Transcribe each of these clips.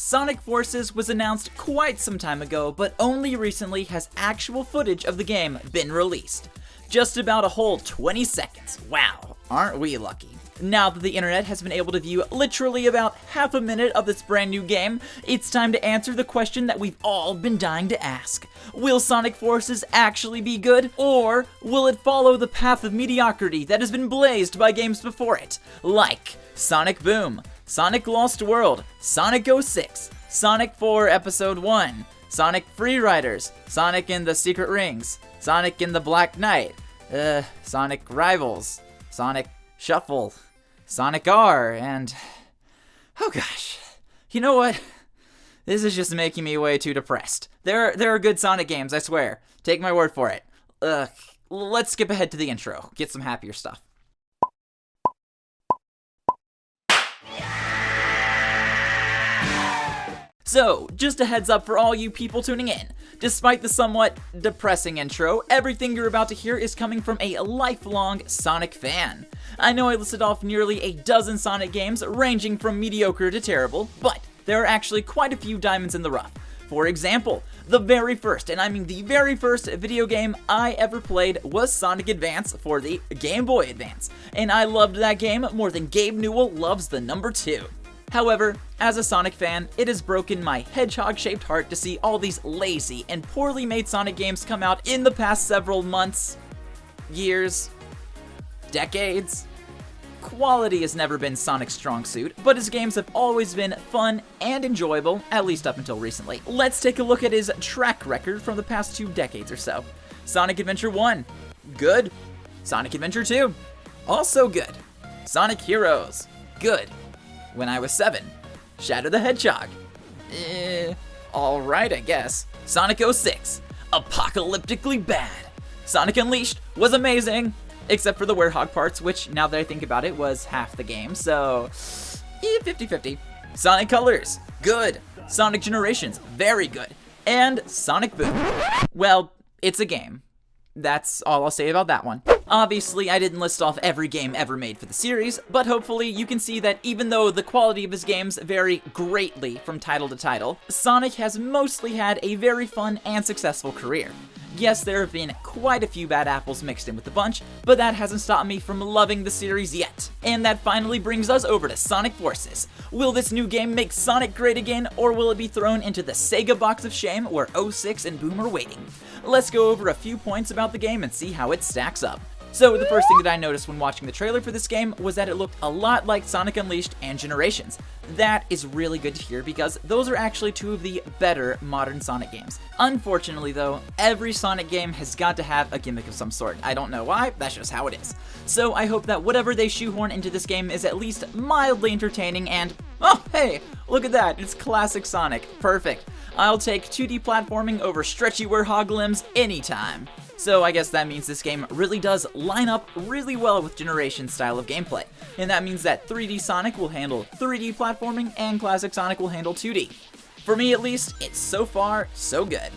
Sonic Forces was announced quite some time ago, but only recently has actual footage of the game been released. Just about a whole 20 seconds. Wow, aren't we lucky? Now that the internet has been able to view literally about half a minute of this brand new game, it's time to answer the question that we've all been dying to ask. Will Sonic Forces actually be good, or will it follow the path of mediocrity that has been blazed by games before it, like Sonic Boom, Sonic Lost World, Sonic 06, Sonic 4 Episode 1, Sonic Freeriders, Sonic and the Secret Rings, Sonic and the Black Knight, Sonic Rivals, Sonic Shuffle, Sonic R, and oh gosh, you know what? This is just making me way too depressed. There are good Sonic games, I swear. Take my word for it. Let's skip ahead to the intro. Get some happier stuff. So, just a heads up for all you people tuning in. Despite the somewhat depressing intro, everything you're about to hear is coming from a lifelong Sonic fan. I know I listed off nearly a dozen Sonic games ranging from mediocre to terrible, but there are actually quite a few diamonds in the rough. For example, the very first, and I mean the very first video game I ever played was Sonic Advance for the Game Boy Advance, and I loved that game more than Gabe Newell loves the number 2. However, as a Sonic fan, it has broken my hedgehog-shaped heart to see all these lazy and poorly made Sonic games come out in the past several months, years, decades. Quality has never been Sonic's strong suit, but his games have always been fun and enjoyable, at least up until recently. Let's take a look at his track record from the past 2 decades or so. Sonic Adventure 1, good. Sonic Adventure 2, also good. Sonic Heroes, good. When I Was 7, Shadow the Hedgehog, alright I guess. Sonic 06, apocalyptically bad. Sonic Unleashed was amazing, except for the werehog parts, which, now that I think about it, was half the game, so 50-50. Sonic Colors, good. Sonic Generations, very good. And Sonic Boom. Well, it's a game. That's all I'll say about that one. Obviously, I didn't list off every game ever made for the series, but hopefully you can see that even though the quality of his games vary greatly from title to title, Sonic has mostly had a very fun and successful career. Yes, there have been quite a few bad apples mixed in with the bunch, but that hasn't stopped me from loving the series yet. And that finally brings us over to Sonic Forces. Will this new game make Sonic great again, or will it be thrown into the Sega box of shame where 06 and Boom are waiting? Let's go over a few points about the game and see how it stacks up. So the first thing that I noticed when watching the trailer for this game was that it looked a lot like Sonic Unleashed and Generations. That is really good to hear because those are actually 2 of the better modern Sonic games. Unfortunately though, every Sonic game has got to have a gimmick of some sort. I don't know why, that's just how it is. So I hope that whatever they shoehorn into this game is at least mildly entertaining and, oh hey, look at that, it's classic Sonic, perfect. I'll take 2D platforming over stretchy werehog limbs anytime. So I guess that means this game really does line up really well with Generation's style of gameplay. And that means that 3D Sonic will handle 3D platforming and classic Sonic will handle 2D. For me at least, it's so far, so good.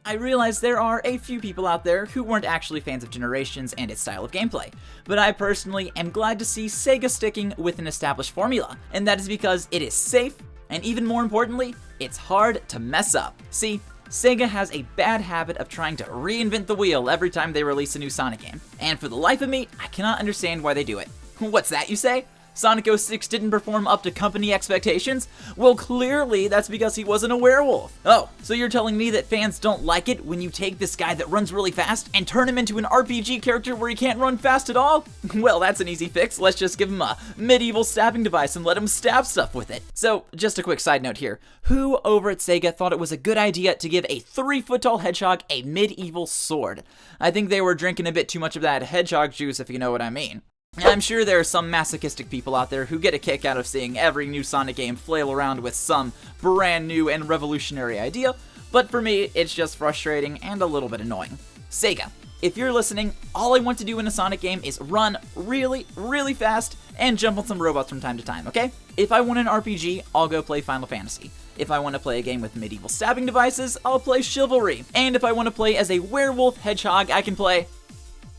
I realize there are a few people out there who weren't actually fans of Generations and its style of gameplay, but I personally am glad to see Sega sticking with an established formula, and that is because it is safe, and even more importantly, it's hard to mess up. See, Sega has a bad habit of trying to reinvent the wheel every time they release a new Sonic game, and for the life of me, I cannot understand why they do it. What's that, you say? Sonic 06 didn't perform up to company expectations? Well, clearly that's because he wasn't a werewolf. Oh, so you're telling me that fans don't like it when you take this guy that runs really fast and turn him into an RPG character where he can't run fast at all? Well, that's an easy fix. Let's just give him a medieval stabbing device and let him stab stuff with it. So, just a quick side note here. Who over at Sega thought it was a good idea to give a 3-foot-tall hedgehog a medieval sword? I think they were drinking a bit too much of that hedgehog juice, if you know what I mean. I'm sure there are some masochistic people out there who get a kick out of seeing every new Sonic game flail around with some brand new and revolutionary idea, but for me, it's just frustrating and a little bit annoying. Sega, if you're listening, all I want to do in a Sonic game is run really, really fast and jump on some robots from time to time, okay? If I want an RPG, I'll go play Final Fantasy. If I want to play a game with medieval stabbing devices, I'll play Chivalry. And if I want to play as a werewolf hedgehog, I can play...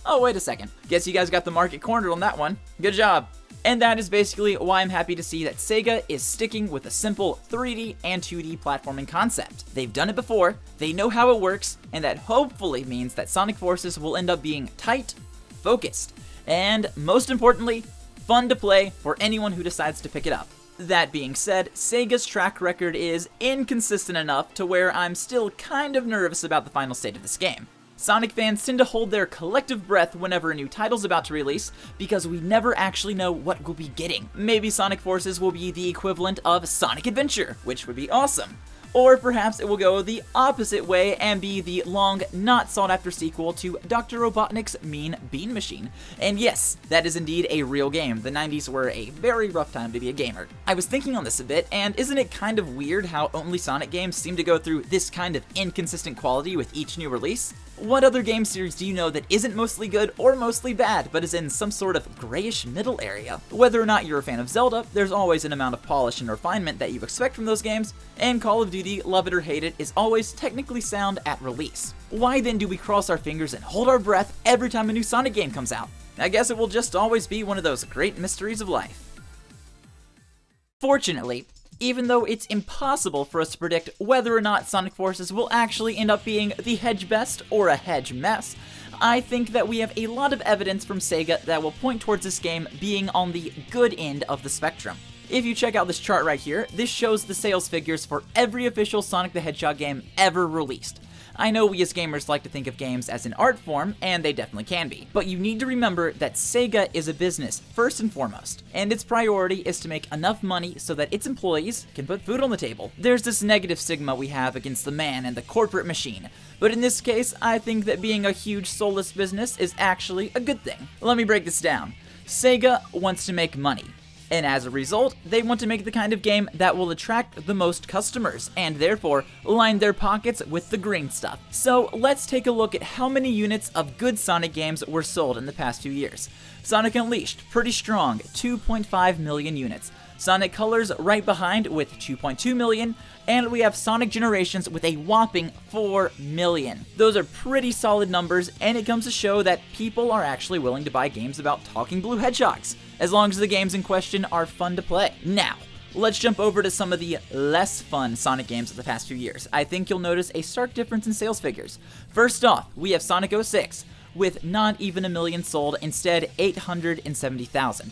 Oh, wait a second. Guess you guys got the market cornered on that one. Good job. And that is basically why I'm happy to see that Sega is sticking with a simple 3D and 2D platforming concept. They've done it before, they know how it works, and that hopefully means that Sonic Forces will end up being tight, focused, and most importantly, fun to play for anyone who decides to pick it up. That being said, Sega's track record is inconsistent enough to where I'm still kind of nervous about the final state of this game. Sonic fans tend to hold their collective breath whenever a new title's about to release, because we never actually know what we'll be getting. Maybe Sonic Forces will be the equivalent of Sonic Adventure, which would be awesome. Or perhaps it will go the opposite way and be the long, not sought-after sequel to Dr. Robotnik's Mean Bean Machine. And yes, that is indeed a real game. The 90s were a very rough time to be a gamer. I was thinking on this a bit, and isn't it kind of weird how only Sonic games seem to go through this kind of inconsistent quality with each new release? What other game series do you know that isn't mostly good or mostly bad, but is in some sort of grayish middle area? Whether or not you're a fan of Zelda, there's always an amount of polish and refinement that you expect from those games, and Call of Duty, love it or hate it, is always technically sound at release. Why then do we cross our fingers and hold our breath every time a new Sonic game comes out? I guess it will just always be one of those great mysteries of life. Fortunately, even though it's impossible for us to predict whether or not Sonic Forces will actually end up being the hedge best or a hedge mess, I think that we have a lot of evidence from Sega that will point towards this game being on the good end of the spectrum. If you check out this chart right here, this shows the sales figures for every official Sonic the Hedgehog game ever released. I know we as gamers like to think of games as an art form, and they definitely can be, but you need to remember that Sega is a business first and foremost, and its priority is to make enough money so that its employees can put food on the table. There's this negative stigma we have against the man and the corporate machine, but in this case, I think that being a huge soulless business is actually a good thing. Let me break this down. Sega wants to make money. And as a result, they want to make the kind of game that will attract the most customers, and therefore line their pockets with the green stuff. So let's take a look at how many units of good Sonic games were sold in the past 2 years. Sonic Unleashed, pretty strong, 2.5 million units. Sonic Colors right behind with 2.2 million, and we have Sonic Generations with a whopping 4 million. Those are pretty solid numbers, and it comes to show that people are actually willing to buy games about talking blue hedgehogs, as long as the games in question are fun to play. Now, let's jump over to some of the less fun Sonic games of the past few years. I think you'll notice a stark difference in sales figures. First off, we have Sonic 06, with not even 1 million sold, instead 870,000.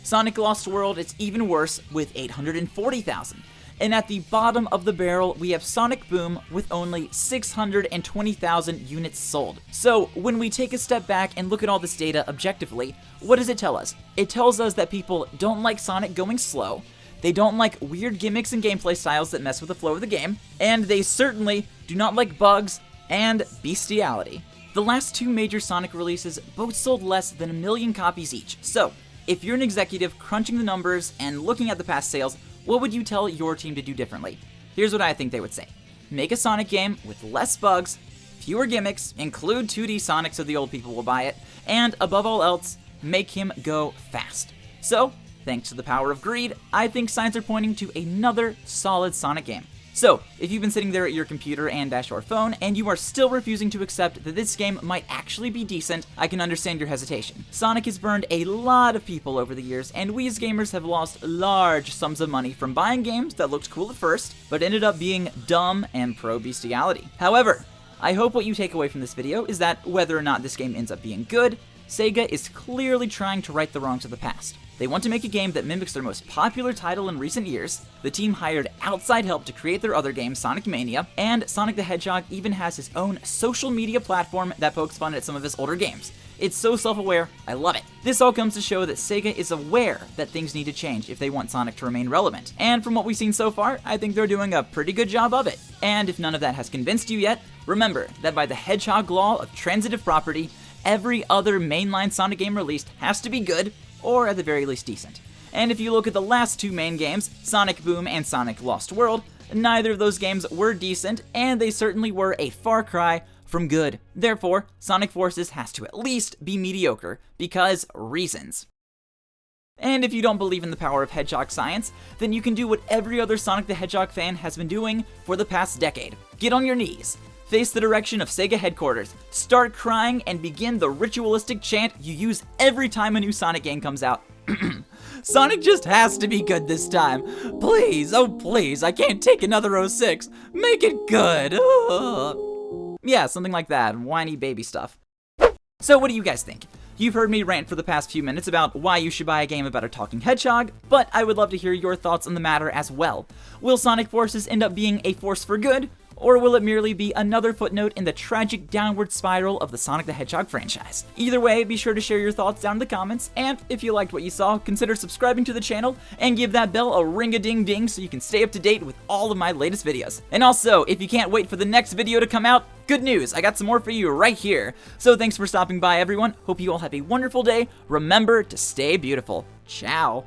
Sonic Lost World is even worse with 840,000. And at the bottom of the barrel, we have Sonic Boom with only 620,000 units sold. So when we take a step back and look at all this data objectively, what does it tell us? It tells us that people don't like Sonic going slow, they don't like weird gimmicks and gameplay styles that mess with the flow of the game, and they certainly do not like bugs and bestiality. The last 2 major Sonic releases both sold less than 1 million copies each. So if you're an executive crunching the numbers and looking at the past sales, what would you tell your team to do differently? Here's what I think they would say. Make a Sonic game with less bugs, fewer gimmicks, include 2D Sonic so the old people will buy it, and above all else, make him go fast. So, thanks to the power of greed, I think signs are pointing to another solid Sonic game. So, if you've been sitting there at your computer and/or phone, and you are still refusing to accept that this game might actually be decent, I can understand your hesitation. Sonic has burned a lot of people over the years, and we as gamers have lost large sums of money from buying games that looked cool at first, but ended up being dumb and pro-bestiality. However, I hope what you take away from this video is that whether or not this game ends up being good, Sega is clearly trying to right the wrongs of the past. They want to make a game that mimics their most popular title in recent years. The team hired outside help to create their other game, Sonic Mania, and Sonic the Hedgehog even has his own social media platform that pokes fun at some of his older games. It's so self-aware, I love it. This all comes to show that Sega is aware that things need to change if they want Sonic to remain relevant. And from what we've seen so far, I think they're doing a pretty good job of it. And if none of that has convinced you yet, remember that by the Hedgehog law of transitive property, every other mainline Sonic game released has to be good, or at the very least decent. And if you look at the last 2 main games, Sonic Boom and Sonic Lost World, neither of those games were decent, and they certainly were a far cry from good. Therefore, Sonic Forces has to at least be mediocre, because reasons. And if you don't believe in the power of hedgehog science, then you can do what every other Sonic the Hedgehog fan has been doing for the past decade. Get on your knees, face the direction of Sega headquarters, start crying, and begin the ritualistic chant you use every time a new Sonic game comes out. Sonic just has to be good this time. Please, oh please, I can't take another 06. Make it good. Ugh. Yeah, something like that, whiny baby stuff. So what do you guys think? You've heard me rant for the past few minutes about why you should buy a game about a talking hedgehog, but I would love to hear your thoughts on the matter as well. Will Sonic Forces end up being a force for good, or will it merely be another footnote in the tragic downward spiral of the Sonic the Hedgehog franchise? Either way, be sure to share your thoughts down in the comments, and if you liked what you saw, consider subscribing to the channel and give that bell a ring-a-ding-ding so you can stay up to date with all of my latest videos. And also, if you can't wait for the next video to come out, good news, I got some more for you right here. So thanks for stopping by, everyone. Hope you all have a wonderful day. Remember to stay beautiful. Ciao.